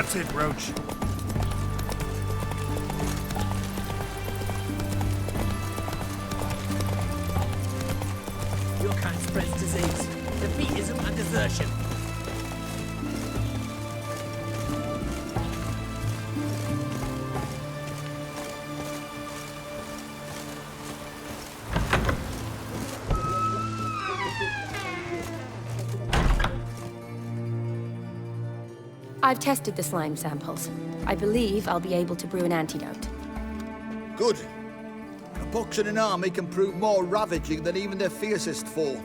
That's it, Roach. Your kind spreads disease, defeatism and desertion. I've tested the slime samples. I believe I'll be able to brew an antidote. Good. A pox in an army can prove more ravaging than even their fiercest foe.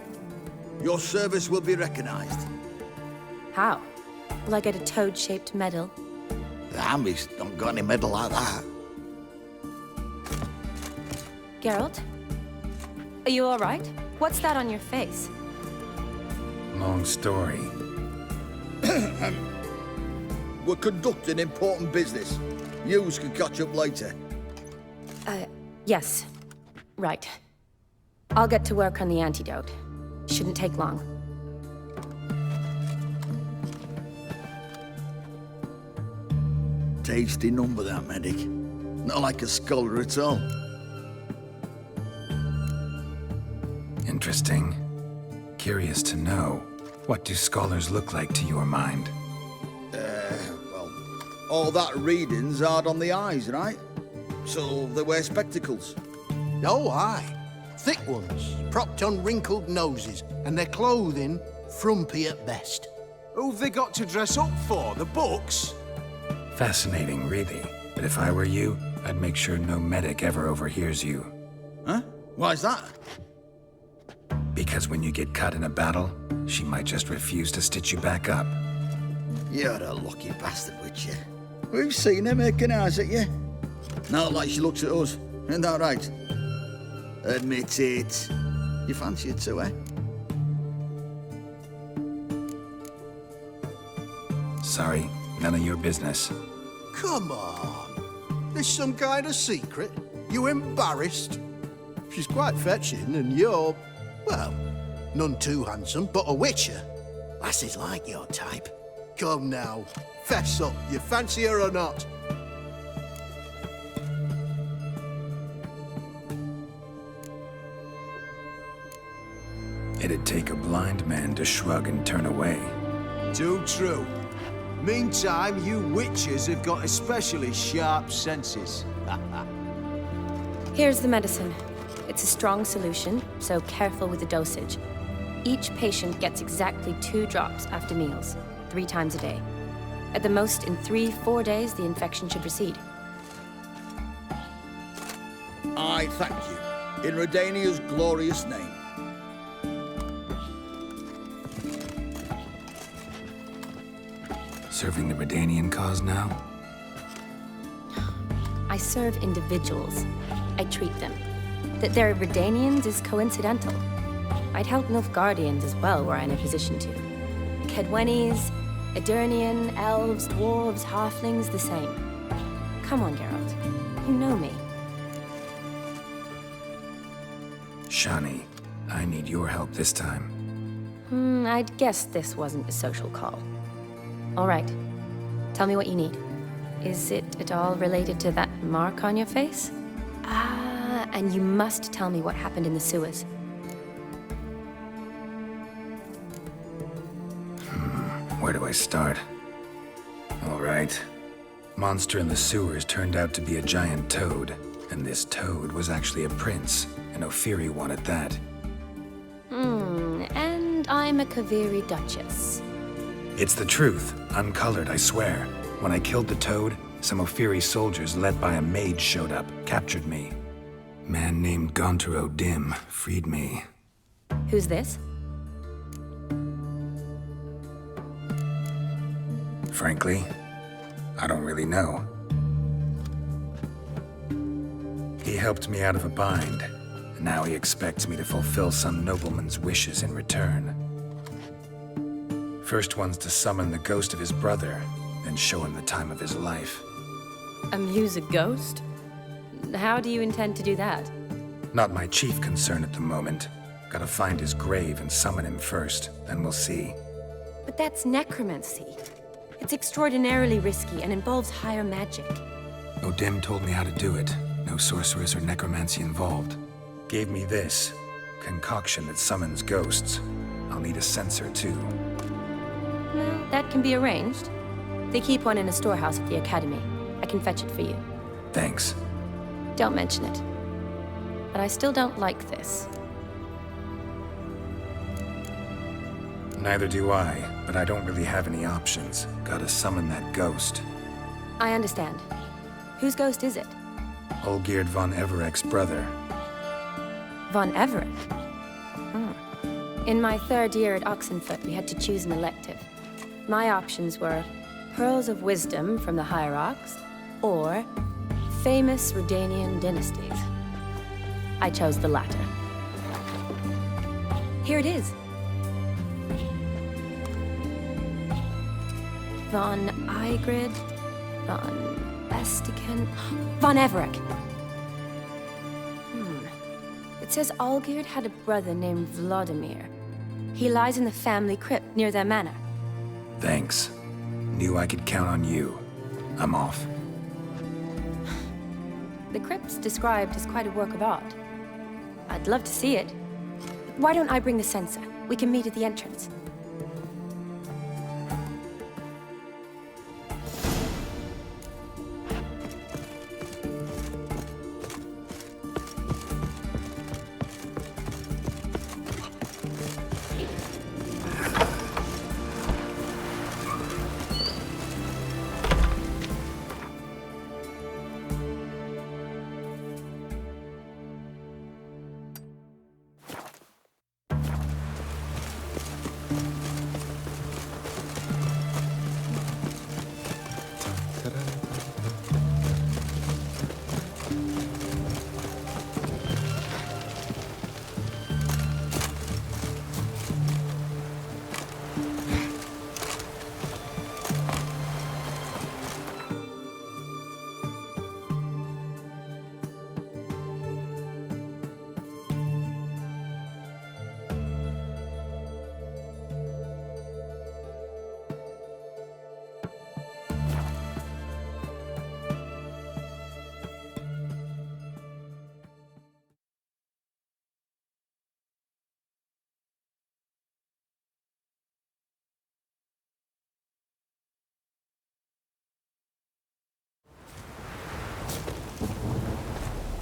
Your service will be recognized. How? Will I get a toad-shaped medal? The army's not got any medal like that. Geralt? Are you all right? What's that on your face? Long story. We're conducting important business. Yous can catch up later. Yes. Right. I'll get to work on the antidote. Shouldn't take long. Tasty number, that medic. Not like a scholar at all. Interesting. Curious to know, what do scholars look like to your mind? Well, all that reading's hard on the eyes, right? So they wear spectacles. Oh, aye. Thick ones, propped on wrinkled noses, and their clothing frumpy at best. Who've they got to dress up for? The books? Fascinating, really. But if I were you, I'd make sure no medic ever overhears you. Huh? Why's that? Because when you get cut in a battle, she might just refuse to stitch you back up. You're a lucky bastard, Witcher. We've seen her making eyes at you. Not like she looks at us. Isn't that right? Admit it. You fancy it too, eh? Sorry, none of your business. Come on. There's some kind of secret? You embarrassed? She's quite fetching, and you're, well, none too handsome, but a witcher. Lasses like your type. Come now, fess up. You fancy her or not? It'd take a blind man to shrug and turn away. Too true. Meantime, you witches have got especially sharp senses. Here's the medicine. It's a strong solution, so careful with the dosage. Each patient gets exactly 2 drops after meals, 3 times a day. At the most, in 3-4 days, the infection should recede. I thank you. In Redania's glorious name. Serving the Redanian cause now? I serve individuals. I treat them. That they're Redanians is coincidental. I'd help Nilfgaardians as well were I in a position to. Kedwenis, Edirnian, elves, dwarves, halflings, the same. Come on, Geralt. You know me. Shani, I need your help this time. I'd guess this wasn't a social call. All right. Tell me what you need. Is it at all related to that mark on your face? Ah, and you must tell me what happened in the sewers. Where do I start? All right. Monster in the sewers turned out to be a giant toad, and this toad was actually a prince, and Ophiri wanted that. And I'm a Kaviri Duchess. It's the truth, uncolored, I swear. When I killed the toad, some Ophiri soldiers led by a mage showed up, captured me. Man named Gontaro Dim freed me. Who's this? Frankly, I don't really know. He helped me out of a bind, and now he expects me to fulfill some nobleman's wishes in return. First one's to summon the ghost of his brother, then show him the time of his life. Amuse a ghost? How do you intend to do that? Not my chief concern at the moment. Gotta find his grave and summon him first, then we'll see. But that's necromancy. It's extraordinarily risky and involves higher magic. Odin told me how to do it. No sorceress or necromancy involved. Gave me this concoction that summons ghosts. I'll need a sensor, too. No, that can be arranged. They keep one in a storehouse at the academy. I can fetch it for you. Thanks. Don't mention it. But I still don't like this. Neither do I, but I don't really have any options. Gotta summon that ghost. I understand. Whose ghost is it? Olgierd von Everek's brother. Von Everett? In my third year at Oxenfoot, we had to choose an elective. My options were Pearls of Wisdom from the Hierarchs, or famous Redanian dynasties. I chose the latter. Here it is. Von Igrid, Von Bestiken, Von Everek. It says Olgierd had a brother named Vladimir. He lies in the family crypt near their manor. Thanks. Knew I could count on you. I'm off. The crypt's described as quite a work of art. I'd love to see it. Why don't I bring the sensor? We can meet at the entrance.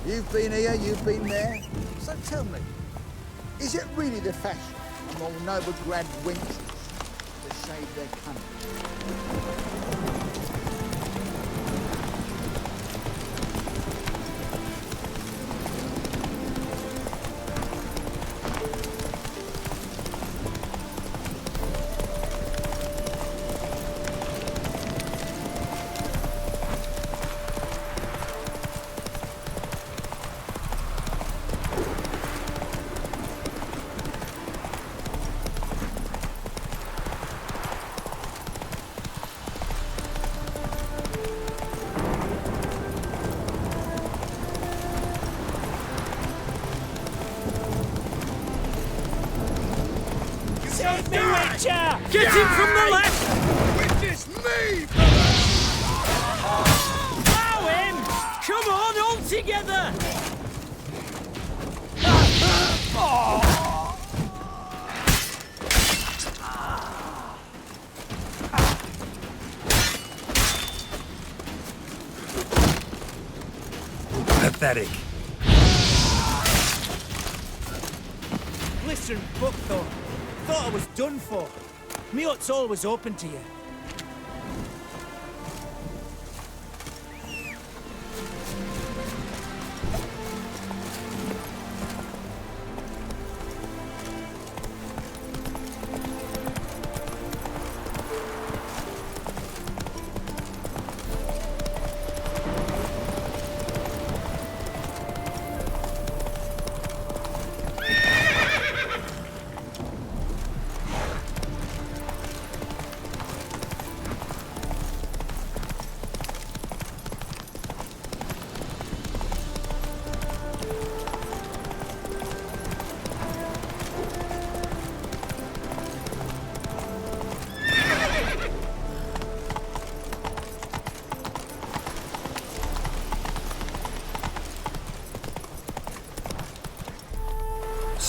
You've been here, you've been there. So tell me, is it really the fashion among noble-grad wenches to shave their cunning? Save me, Witcher! Get him from the left! Witness me! Allow him! Come on, all together! Pathetic. Listen, Buckthorn. Thought I was done for. Me hut's always open to you.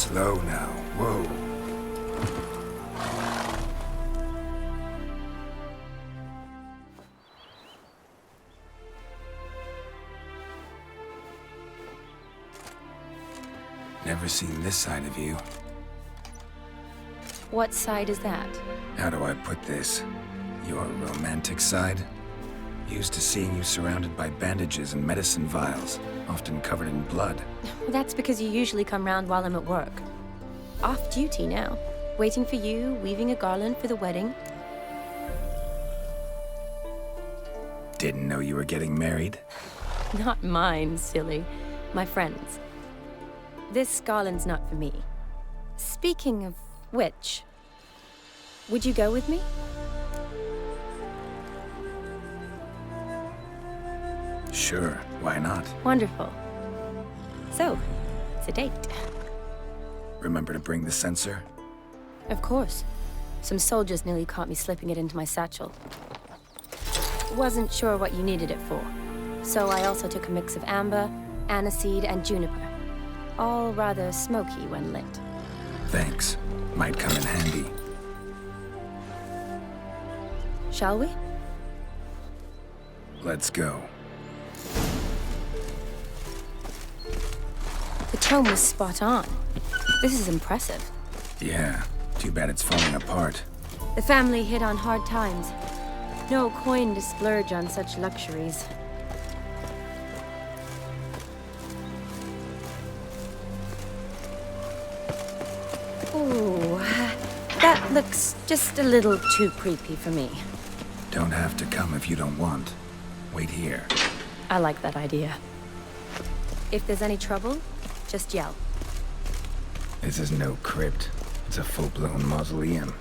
Slow now. Whoa. Never seen this side of you. What side is that? How do I put this? Your romantic side? Used to seeing you surrounded by bandages and medicine vials, often covered in blood. Well, that's because you usually come round while I'm at work. Off duty now. Waiting for you, weaving a garland for the wedding. Didn't know you were getting married? Not mine, silly. My friend's. This garland's not for me. Speaking of which, would you go with me? Sure, why not? Wonderful. So, it's a date. Remember to bring the sensor? Of course. Some soldiers nearly caught me slipping it into my satchel. Wasn't sure what you needed it for, so I also took a mix of amber, aniseed, and juniper. All rather smoky when lit. Thanks. Might come in handy. Shall we? Let's go. The tome was spot on. This is impressive. Yeah, too bad it's falling apart. The family hit on hard times. No coin to splurge on such luxuries. Ooh, that looks just a little too creepy for me. Don't have to come if you don't want. Wait here. I like that idea. If there's any trouble, just yell. This is no crypt. It's a full-blown mausoleum.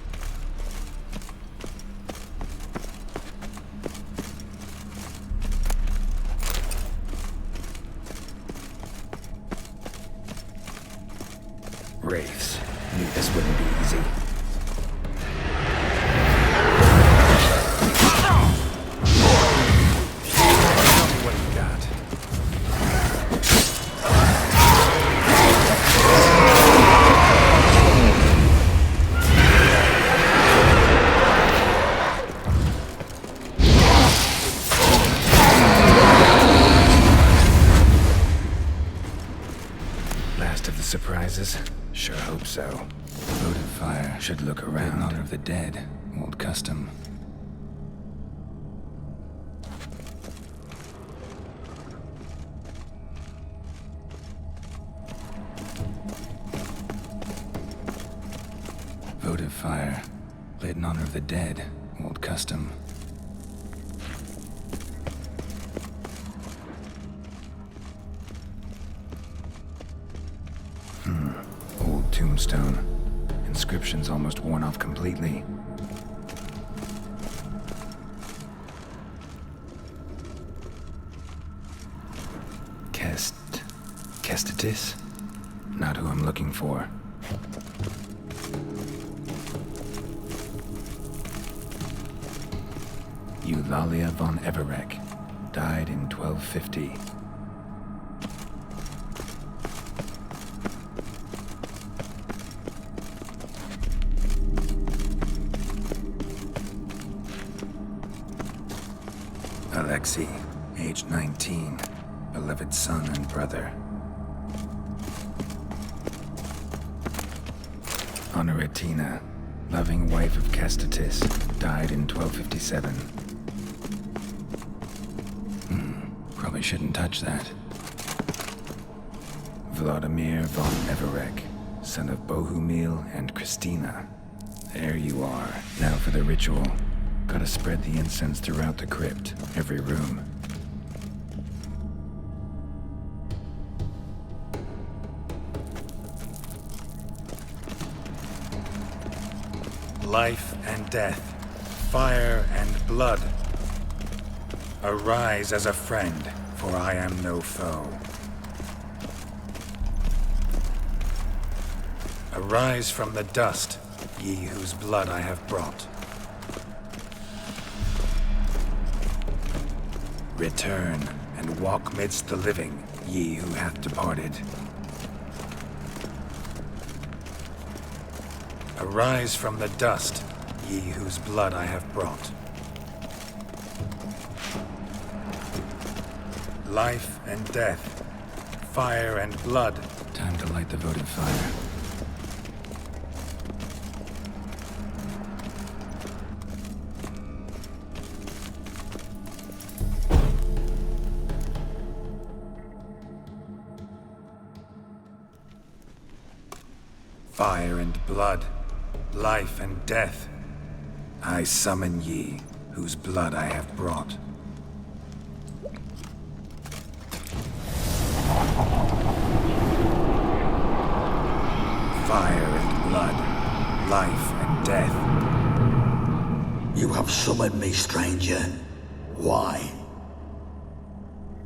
Wraiths. Knew this wouldn't be easy. Tell me what you got. Last of the surprises? Sure hope so. Votive fire should look around. In honor of the dead. Old custom. Votive fire. Lit in honor of the dead. Old custom. Old tombstone. Inscription's almost worn off completely. Kestatis? Not who I'm looking for. Eulalia von Everek. Died in 1250. Alexei, age 19, beloved son and brother. Honoratina, loving wife of Kestatis, died in 1257. Probably shouldn't touch that. Vladimir von Everek, son of Bohumil and Christina. There you are. Now for the ritual. Gotta spread the incense throughout the crypt, every room. Life and death, fire and blood. Arise as a friend, for I am no foe. Arise from the dust, ye whose blood I have brought. Return and walk midst the living, ye who hath departed. Arise from the dust, ye whose blood I have brought. Life and death, fire and blood. Time to light the votive fire. Fire and blood, life and death. I summon ye, whose blood I have brought. Fire and blood, life and death. You have summoned me, stranger. Why?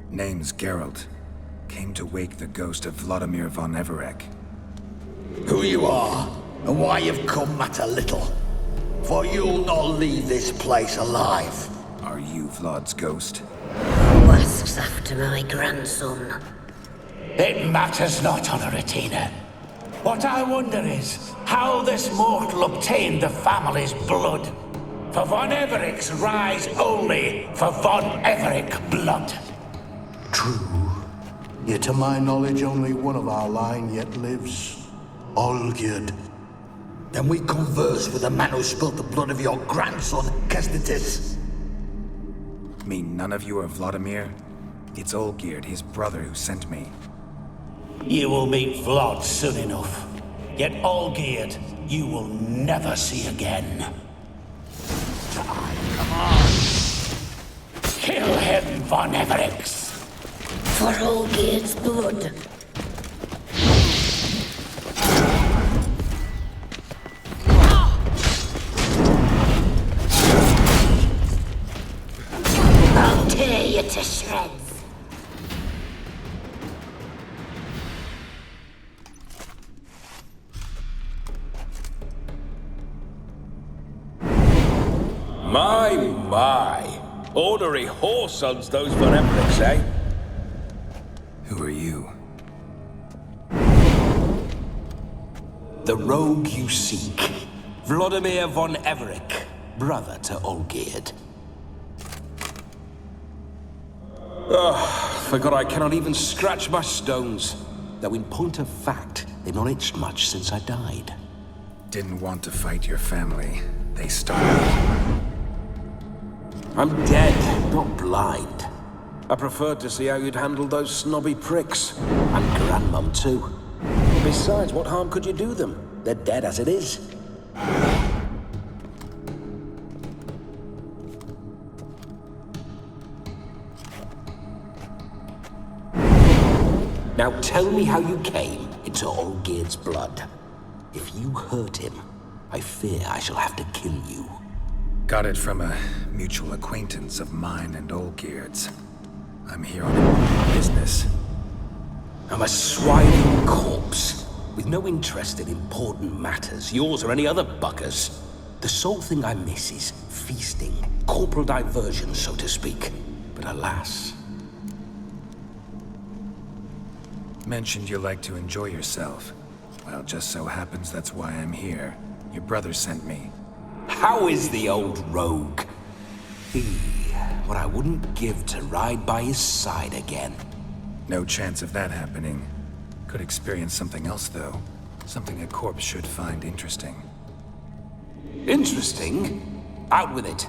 Name's Geralt. Came to wake the ghost of Vladimir von Everec. Who you are, and why you've come matter little. For you'll not leave this place alive. Are you Vlad's ghost? Who asks after my grandson? It matters not, Honoratina. What I wonder is how this mortal obtained the family's blood. For von Everic's rise only for von Everec blood. True. Yet to my knowledge, only one of our line yet lives. Olgierd. Then we converse with the man who spilt the blood of your grandson, Kestitis. Mean none of you are Vladimir? It's Olgierd, his brother, who sent me. You will meet Vlad soon enough. Yet Olgierd, you will never see again. Come on. Kill him, von Everix. For Olgierd's blood. I'll tear you to shreds. My. Ordinary whoresons, those von Evericks, eh? Who are you? The rogue you seek. Vladimir von Everec, brother to Olgierd. Forgot I cannot even scratch my stones. Though in point of fact, they've not itched much since I died. Didn't want to fight your family. They started. I'm dead, not blind. I preferred to see how you'd handle those snobby pricks. And Grandmum, too. Besides, what harm could you do them? They're dead as it is. Now tell me how you came into Olgierd's blood. If you hurt him, I fear I shall have to kill you. Got it from a mutual acquaintance of mine and Olgierd's. I'm here on important business. I'm a swiding corpse, with no interest in important matters, yours or any other buggers. The sole thing I miss is feasting, corporal diversion, so to speak. But alas... Mentioned you like to enjoy yourself. Well, just so happens that's why I'm here. Your brother sent me. How is the old rogue? What I wouldn't give to ride by his side again. No chance of that happening. Could experience something else, though. Something a corpse should find interesting. Interesting? Out with it.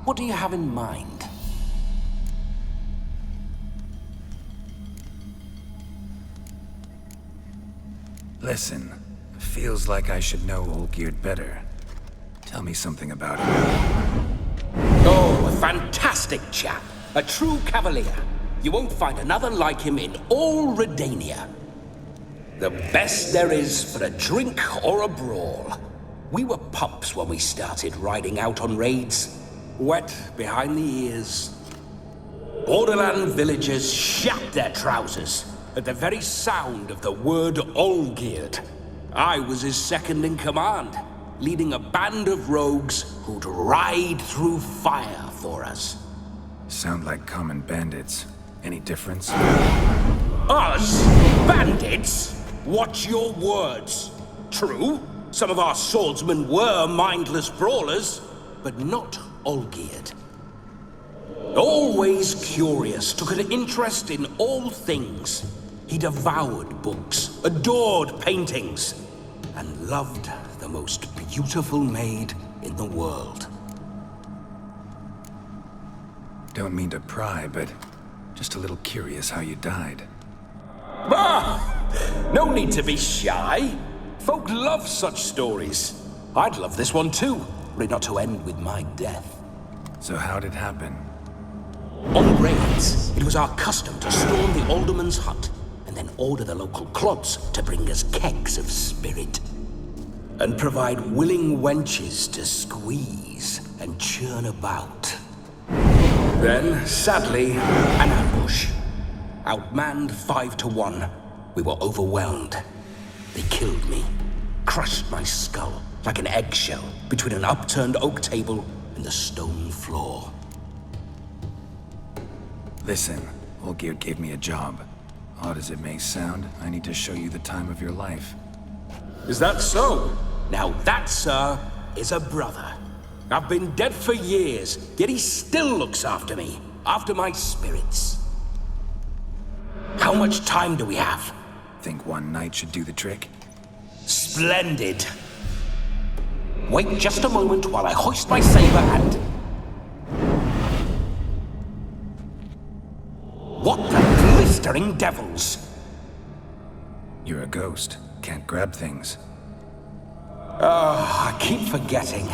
What do you have in mind? Listen, feels like I should know Olgierd better. Tell me something about him. Oh, a fantastic chap. A true cavalier. You won't find another like him in all Redania. The best there is for a drink or a brawl. We were pups when we started riding out on raids. Wet behind the ears. Borderland villagers shat their trousers at the very sound of the word Olgierd. I was his second in command, leading a band of rogues who'd ride through fire for us. Sound like common bandits. Any difference? Us? Bandits? Watch your words. True, Some of our swordsmen were mindless brawlers, but not all-geared. Always curious, took an interest in all things. He devoured books, adored paintings, and loved the most beautiful maid in the world. Don't mean to pry, but just a little curious how you died. No need to be shy. Folk love such stories. I'd love this one too, were it not to end with my death. So how'd it happen? On raids, it was our custom to storm the alderman's hut, and then order the local clods to bring us kegs of spirit. And provide willing wenches to squeeze and churn about. Then, sadly, an ambush. Outmanned 5 to 1. We were overwhelmed. They killed me. Crushed my skull like an eggshell between an upturned oak table and the stone floor. Listen, Olgierd gave me a job. Odd as it may sound, I need to show you the time of your life. Is that so? Now that, sir, is a brother. I've been dead for years, yet he still looks after me, after my spirits. How much time do we have? Think one night should do the trick? Splendid. Wait just a moment while I hoist my saber and... What the blistering devils? You're a ghost. Can't grab things. I keep forgetting.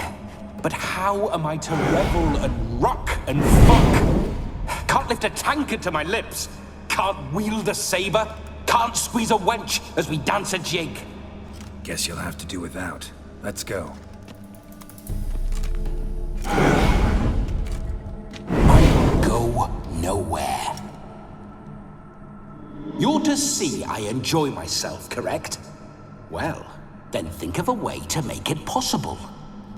But how am I to revel and rock and fuck? Can't lift a tankard to my lips. Can't wield a saber. Can't squeeze a wench as we dance a jig. Guess you'll have to do without. Let's go. I will go nowhere. You're to see I enjoy myself, correct? Well, then think of a way to make it possible.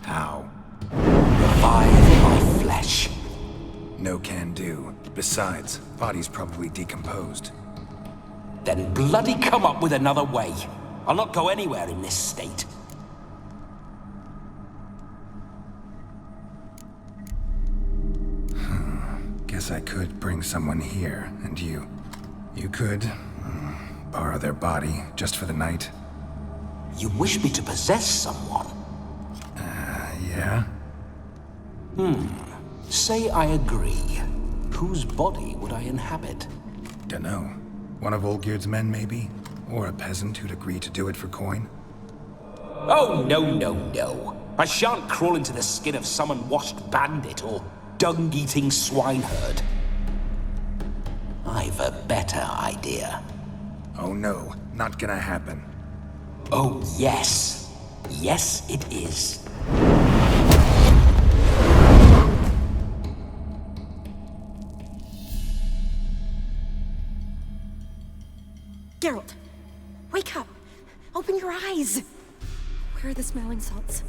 How? Revive my flesh. No can do. Besides, body's probably decomposed. Then bloody come up with another way. I'll not go anywhere in this state. Guess I could bring someone here, and you could borrow their body just for the night. You wish me to possess someone? Yeah? Say I agree. Whose body would I inhabit? Dunno. One of Olgierd's men, maybe? Or a peasant who'd agree to do it for coin? Oh, no. I shan't crawl into the skin of some unwashed bandit or dung-eating swineherd. I've a better idea. Oh no, not gonna happen. Oh, yes. Yes, it is. Geralt, wake up! Open your eyes! Where are the smelling salts?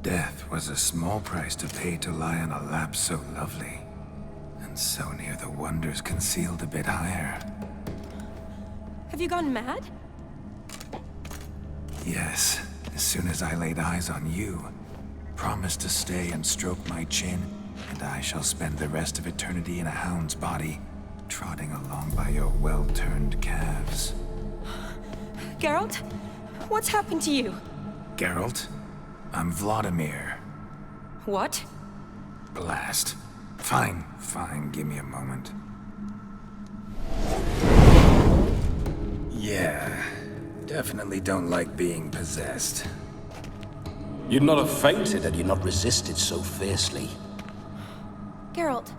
Death was a small price to pay to lie on a lap so lovely, and so near the wonders concealed a bit higher. Have you gone mad? Yes, as soon as I laid eyes on you, promise to stay and stroke my chin, and I shall spend the rest of eternity in a hound's body, trotting along by your well-turned calves. Geralt? What's happened to you? Geralt, I'm Vladimir. What? Blast. Fine, give me a moment. Yeah, definitely don't like being possessed. You'd not have fainted had you not resisted so fiercely. Geralt,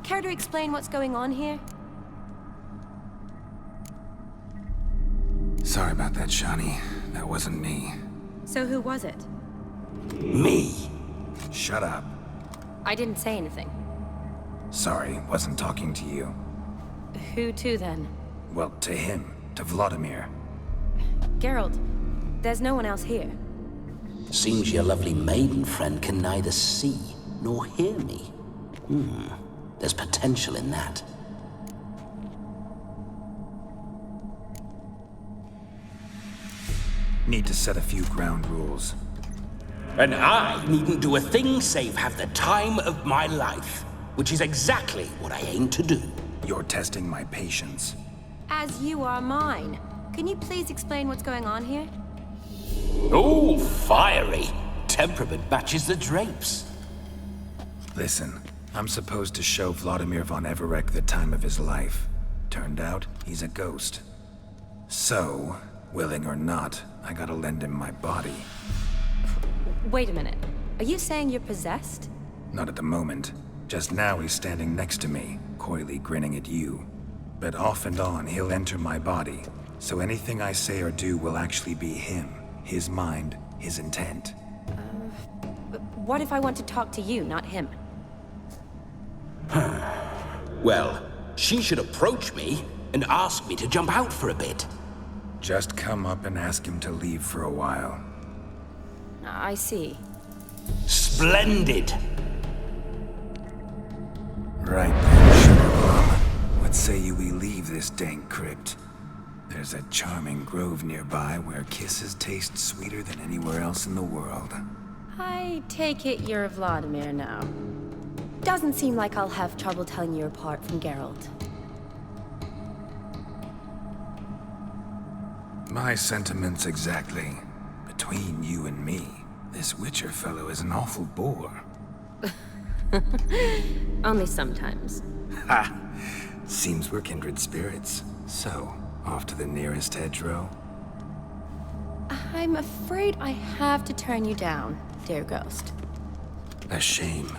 care to explain what's going on here? Sorry about that, Shani. That wasn't me. So who was it? Me? Shut up. I didn't say anything. Sorry, wasn't talking to you. Who to then? Well, to him. To Vladimir. Geralt, there's no one else here. Seems your lovely maiden friend can neither see nor hear me. There's potential in that. Need to set a few ground rules. And I needn't do a thing save have the time of my life, which is exactly what I aim to do. You're testing my patience. As you are mine. Can you please explain what's going on here? Oh, fiery. Temperament matches the drapes. Listen, I'm supposed to show Vladimir von Everec the time of his life. Turned out, he's a ghost. So, willing or not, I gotta lend him my body. Wait a minute. Are you saying you're possessed? Not at the moment. Just now he's standing next to me, coyly grinning at you. But off and on, he'll enter my body. So anything I say or do will actually be him. His mind, his intent. But what if I want to talk to you, not him? Well, she should approach me and ask me to jump out for a bit. Just come up and ask him to leave for a while. I see. Splendid! Right then, Sugar Plum. What say you we leave this dank crypt? There's a charming grove nearby where kisses taste sweeter than anywhere else in the world. I take it you're Vladimir now. Doesn't seem like I'll have trouble telling you apart from Geralt. My sentiments exactly. Between you and me, this Witcher fellow is an awful bore. Only sometimes. Ha! Seems we're kindred spirits. So, off to the nearest hedgerow? I'm afraid I have to turn you down, dear ghost. A shame.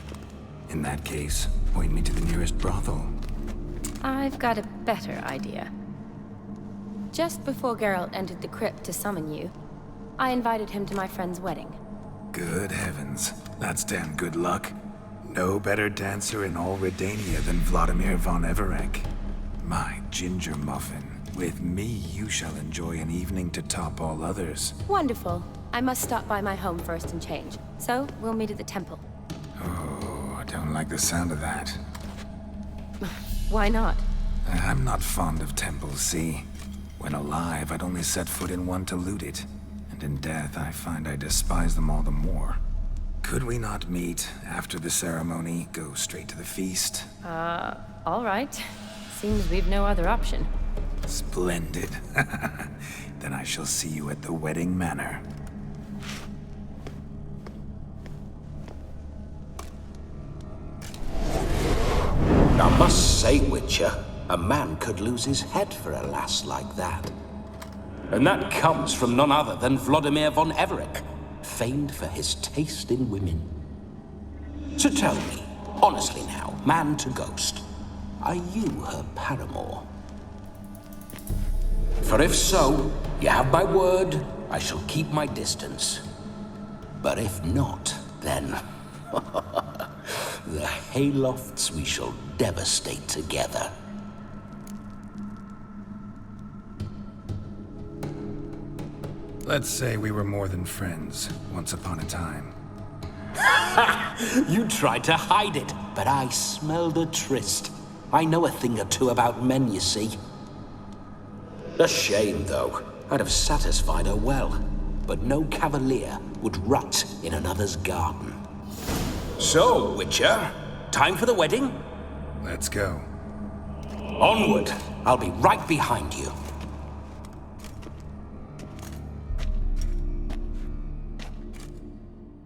In that case, point me to the nearest brothel. I've got a better idea. Just before Geralt entered the crypt to summon you, I invited him to my friend's wedding. Good heavens. That's damn good luck. No better dancer in all Redania than Vladimir von Everec. My ginger muffin. With me, you shall enjoy an evening to top all others. Wonderful. I must stop by my home first and change. So, we'll meet at the temple. Oh, I don't like the sound of that. Why not? I'm not fond of temples, see? When alive, I'd only set foot in one to loot it. And in death, I find I despise them all the more. Could we not meet after the ceremony, go straight to the feast? All right. Seems we've no other option. Splendid. Then I shall see you at the wedding manor. I must say, Witcher, a man could lose his head for a lass like that. And that comes from none other than Vladimir von Everec, famed for his taste in women. So tell me, honestly now, man to ghost, are you her paramour? For if so, you have my word, I shall keep my distance. But if not, then... the haylofts we shall devastate together. Let's say we were more than friends, once upon a time. You tried to hide it, but I smelled a tryst. I know a thing or two about men, you see. A shame, though. I'd have satisfied her well, but no cavalier would rut in another's garden. So, Witcher, time for the wedding? Let's go. Onward! I'll be right behind you.